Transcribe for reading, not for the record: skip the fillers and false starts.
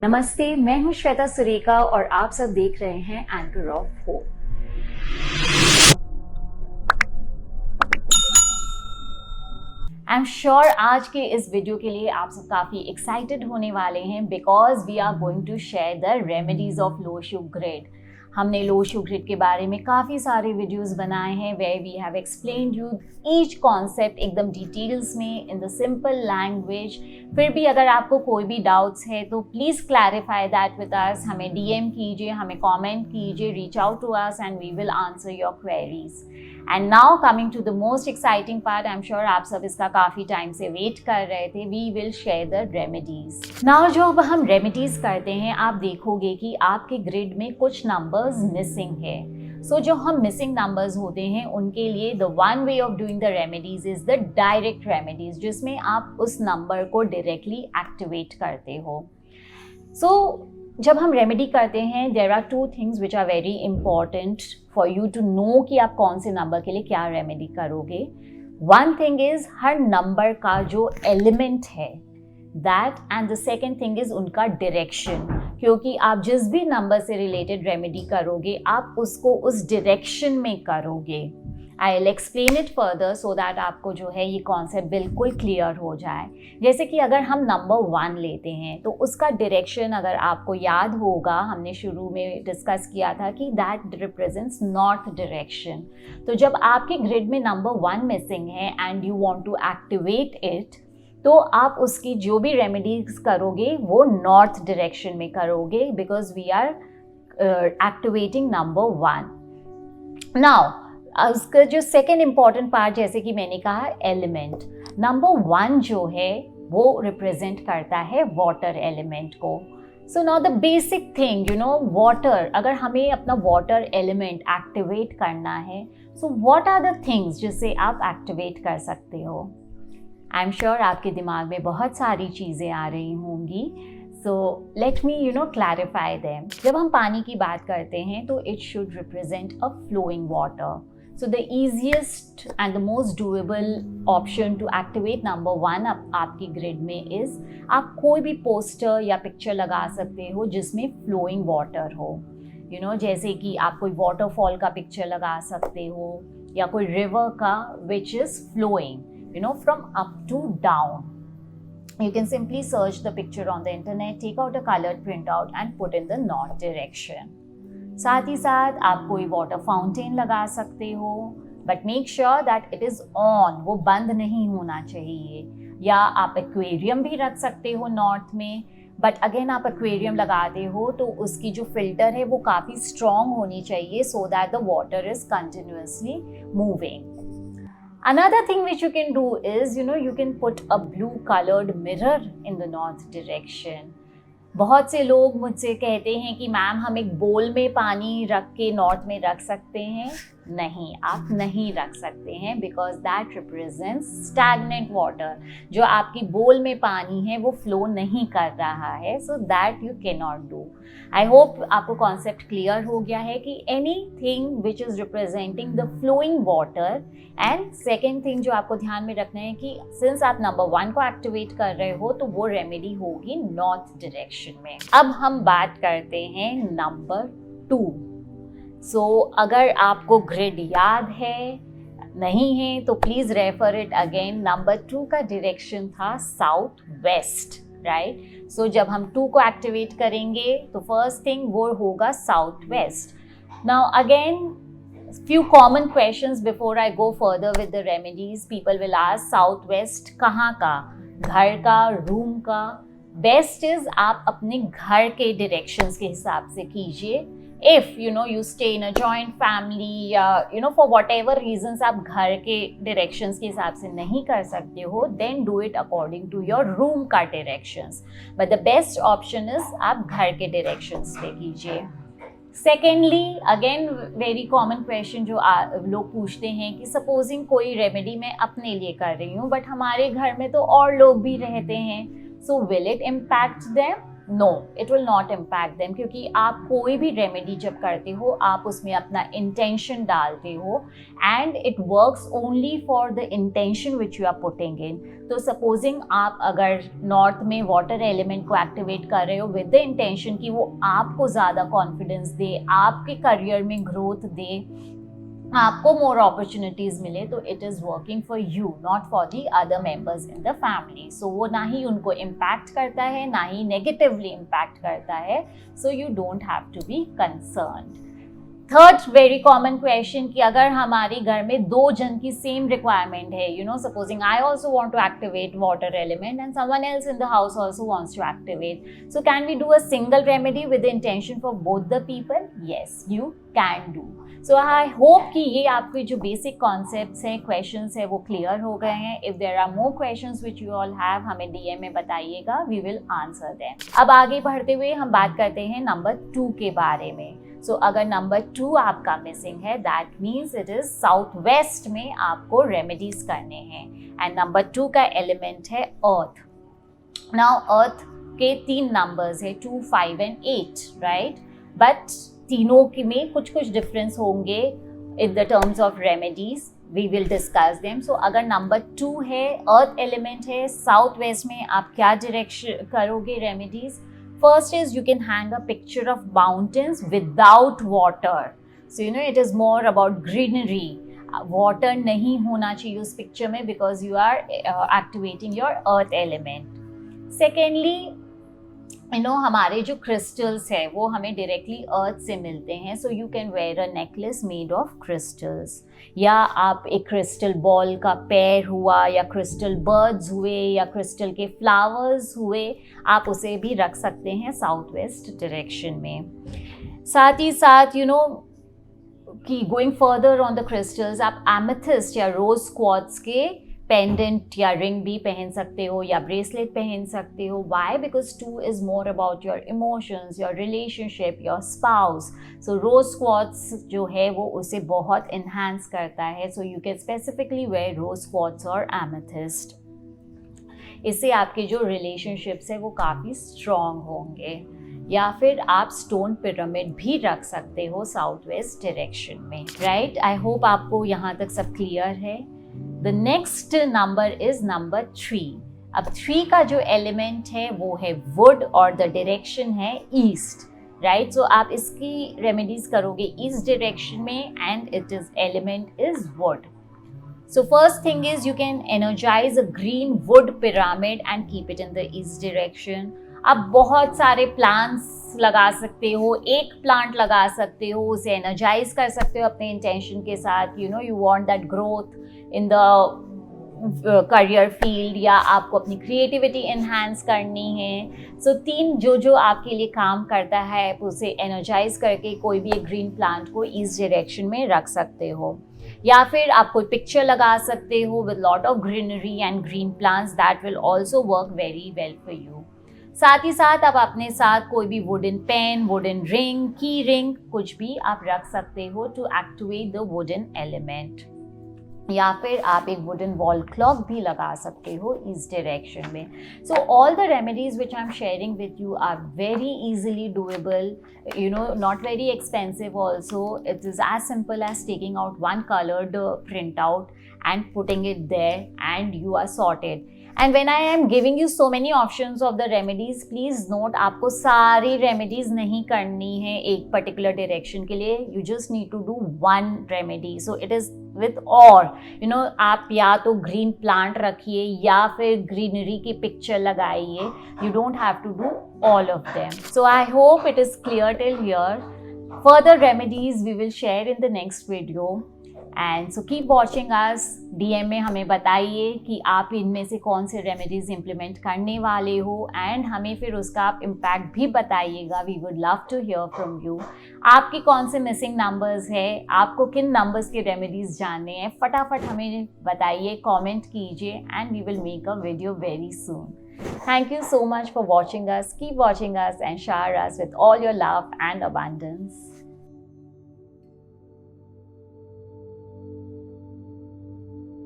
नमस्ते, मैं हूं श्वेता सुरेखा और आप सब देख रहे हैं anchor of hope. I am sure आज के इस वीडियो के लिए आप सब काफी एक्साइटेड होने वाले हैं because we are going to share the remedies of low sugar grid. हमने लो शुगर ग्रिड के बारे में काफ़ी सारे वीडियोस बनाए हैं where we have explained you each concept एकदम डिटेल्स में इन द सिंपल लैंग्वेज। फिर भी अगर आपको कोई भी डाउट्स है तो please clarify that with us, हमें डीएम कीजिए, हमें कमेंट कीजिए, reach out to us and we will answer your queries. And now coming to the most exciting part, I am sure आप सब इसका काफ़ी टाइम से वेट कर रहे थे, we will share the remedies. Now जो अब हम रेमेडीज करते हैं आप देखोगे कि आपके ग्रिड में कुछ नंबर्स मिसिंग है। सो जो हम मिसिंग नंबर्स होते हैं उनके लिए the one way of doing the remedies is the direct remedies, जिसमें आप उस नंबर को डायरेक्टली एक्टिवेट करते हो। सो जब हम रेमेडी करते हैं there are two things which are very important for you to know कि आप कौन से नंबर के लिए क्या रेमेडी करोगे। One thing is her number का जो एलिमेंट है that, and the second thing is उनका डायरेक्शन, क्योंकि आप जिस भी नंबर से रिलेटेड रेमेडी करोगे आप उसको उस डायरेक्शन में करोगे। I will explain it further so that आपको जो है ये कॉन्सेप्ट बिल्कुल क्लियर हो जाए। जैसे कि अगर हम नंबर 1 लेते हैं तो उसका डायरेक्शन अगर आपको याद होगा, हमने शुरू में डिस्कस किया था कि दैट रिप्रेजेंट्स नॉर्थ डायरेक्शन। तो जब आपके ग्रिड में नंबर 1 मिसिंग है and you want to activate it, तो आप उसकी जो भी रेमेडीज करोगे वो नॉर्थ डायरेक्शन में करोगे because we are activating number 1। Now उसका जो सेकेंड इम्पॉर्टेंट पार्ट, जैसे कि मैंने कहा एलिमेंट, नंबर 1 जो है वो रिप्रेजेंट करता है वाटर एलिमेंट को। So now the basic thing water, अगर हमें अपना वाटर एलिमेंट एक्टिवेट करना है, so what are the things जिससे आप एक्टिवेट कर सकते हो। आई एम श्योर आपके दिमाग में बहुत सारी चीज़ें आ रही होंगी, so let me clarify them. जब हम पानी की बात करते हैं तो it should represent a flowing water. So the easiest and the most doable option to activate number 1 आपकी ग्रिड में इज़ आप कोई भी पोस्टर या पिक्चर लगा सकते हो जिसमें फ्लोइंग वाटर हो। जैसे कि आप कोई वाटरफॉल का पिक्चर लगा सकते हो या कोई रिवर का which is flowing from up to down. You can simply search the picture on the internet, take out a colored printout and put in the north direction. साथ ही साथ आप कोई वाटर फाउंटेन लगा सकते हो, but make sure that it is on, वो बंद नहीं होना चाहिए। या आप एक्वेरियम भी रख सकते हो नॉर्थ में, बट अगेन आप एक्वेरियम लगाते हो तो उसकी जो फिल्टर है वो काफ़ी स्ट्रॉन्ग होनी चाहिए so that the water is continuously moving. Another thing which you can do is, you can put a blue colored mirror in the north direction. बहुत से लोग मुझसे कहते हैं कि मैम हम एक बोल में पानी रख के नॉर्थ में रख सकते हैं। नहीं, आप नहीं रख सकते हैं because that represents stagnant water. जो आपकी बोल में पानी है वो फ्लो नहीं कर रहा है, so that you can not do. I hope आपको कॉन्सेप्ट क्लियर हो गया है कि any thing which is representing the flowing water. And second thing जो आपको ध्यान में रखना है कि सिंस आप नंबर 1 को एक्टिवेट कर रहे हो तो वो रेमेडी होगी नॉर्थ डायरेक्शन में। अब हम बात करते हैं नंबर 2। सो अगर आपको ग्रिड याद है, नहीं है तो please refer it again. Number 2 का डायरेक्शन था साउथ वेस्ट, राइट। सो जब हम 2 को एक्टिवेट करेंगे तो फर्स्ट थिंग वो होगा south west. Now again few common questions before I go further with the remedies. People will ask south west कहाँ का, घर का, रूम का। बेस्ट इज आप अपने घर के डायरेक्शंस के हिसाब से कीजिए। If you stay in a joint family या for whatever reasons आप घर के डायरेक्शंस के हिसाब से नहीं कर सकते हो, then do it according to your room का directions. but the best option is आप घर के डायरेक्शंस पे कीजिए। Secondly again very common question जो लोग पूछते हैं कि सपोजिंग कोई रेमेडी मैं अपने लिए कर रही हूँ बट हमारे घर में तो और लोग भी रहते हैं, so will it impact them? No, it will not impact them, क्योंकि आप कोई भी रेमेडी जब करते हो आप उसमें अपना इंटेंशन डालते हो and it works only for the intention which you are putting in. तो सपोजिंग आप अगर नॉर्थ में वाटर एलिमेंट को एक्टिवेट कर रहे हो विद द इंटेंशन कि वो आपको ज़्यादा कॉन्फिडेंस दे, आपके करियर में ग्रोथ दे, आपको मोर अपॉर्चुनिटीज मिले, तो it is working for you, not for the other members in the family. So वो ना ही उनको इम्पैक्ट करता है ना ही नेगेटिवली इम्पैक्ट करता है. So you don't have to be concerned. Third very common question कि अगर हमारे घर में 2 जन की सेम रिक्वायरमेंट है, you know, supposing I also want to activate water element and someone else in the house also wants to activate, so can we do a single remedy with intention for both the people? Yes, you can do. So I hope कि ये आपके जो basic concepts हैं, questions हैं, वो clear हो गए हैं. If there are more questions which you all have, हमें डीएम में बताइएगा, वी विल आंसर देम. अब आगे बढ़ते हुए हम बात करते हैं नंबर 2 के बारे में. सो अगर नंबर 2 आपका मिसिंग है, that means it is south west में आपको रेमेडीज करने हैं. एंड नंबर 2 का एलिमेंट है अर्थ. नाउ अर्थ के 3 नंबर्स है, 2, 5 एंड 8, राइट? बट तीनों के में कुछ कुछ डिफरेंस होंगे in the terms of remedies. We will discuss them. So अगर नंबर 2 है, अर्थ एलिमेंट है, साउथ वेस्ट में आप क्या डायरेक्शन करोगे remedies? First is you can hang a picture of mountains without water. So you know it is more about greenery. Water नहीं होना चाहिए उस picture में because you are activating your earth element. Secondly, you know हमारे जो crystals है वो हमें directly earth से मिलते हैं. So you can wear a necklace made of crystals. या आप एक क्रिस्टल बॉल का पेयर हुआ या क्रिस्टल बर्ड्स हुए या क्रिस्टल के फ्लावर्स हुए, आप उसे भी रख सकते हैं साउथ वेस्ट डायरेक्शन में. साथ ही साथ यू नो कि going further on the crystals, आप एमेथिस्ट या रोज क्वार्ट्ज के पेंडेंट या रिंग भी पहन सकते हो या ब्रेसलेट पहन सकते हो. Why? Because 2 is more about your emotions, your relationship, your spouse. So rose quartz जो है वो उसे बहुत इन्हांस करता है. So you can specifically wear rose quartz और एमेथिस्ट. इससे आपके जो रिलेशनशिप्स है वो काफ़ी स्ट्रॉन्ग होंगे. या फिर आप स्टोन पिरामिड भी रख सकते हो साउथ वेस्ट डायरेक्शन में, राइट? आई होप आपको यहाँ तक सब क्लियर है. The next number is number 3. अब 3 का जो एलिमेंट है वो है वुड और द डायरेक्शन है ईस्ट, राइट? सो आप इसकी रेमेडीज करोगे ईस्ट डायरेक्शन में and it is element is would. So first thing is you can energize a green wood pyramid and keep it in the east direction. आप बहुत सारे plants लगा सकते हो, एक प्लांट लगा सकते हो, उसे एनर्जाइज कर सकते हो अपने इंटेंशन के साथ. You no you want that growth in the career field या आपको अपनी क्रिएटिविटी इन्हांस करनी है. सो 3 जो आपके लिए काम करता है आप उसे एनर्जाइज करके कोई भी एक ग्रीन प्लांट को ईस्ट डायरेक्शन में रख सकते हो. या फिर आप कोई पिक्चर लगा सकते हो with lot of greenery and green plants, that will also work very well for you. साथ ही साथ आप अपने साथ कोई भी wooden pen, wooden ring, key ring कुछ भी आप रख सकते हो to activate the wooden element. या फिर आप एक वुडन वॉल क्लॉक भी लगा सकते हो ईस्ट डायरेक्शन में. So all the remedies which I am sharing with you are very easily doable, you know, not very expensive also. It is as simple as taking out one colored printout and putting it there and you are sorted. And when I am giving you so many options of the remedies, please note आपको सारी remedies नहीं करनी है एक particular direction के लिए. You just need to do one remedy. So it is with or, you know, आप या तो green plant रखिए या फिर greenery की picture लगाइए. You don't have to do all of them. So I hope it is clear till here. Further remedies we will share in the next video. And so keep watching us. DM में हमें बताइए कि आप इनमें से कौन से remedies implement करने वाले हो एंड हमें फिर उसका आप इम्पैक्ट भी बताइएगा. We would love to hear from you. आपके कौन से मिसिंग नंबर्स है, आपको किन नंबर्स के रेमेडीज जानने हैं, फटाफट हमें बताइए, कमेंट कीजिए and we will make a video very soon. Thank you so much for watching us. Keep watching us and shower us with all your love and abundance.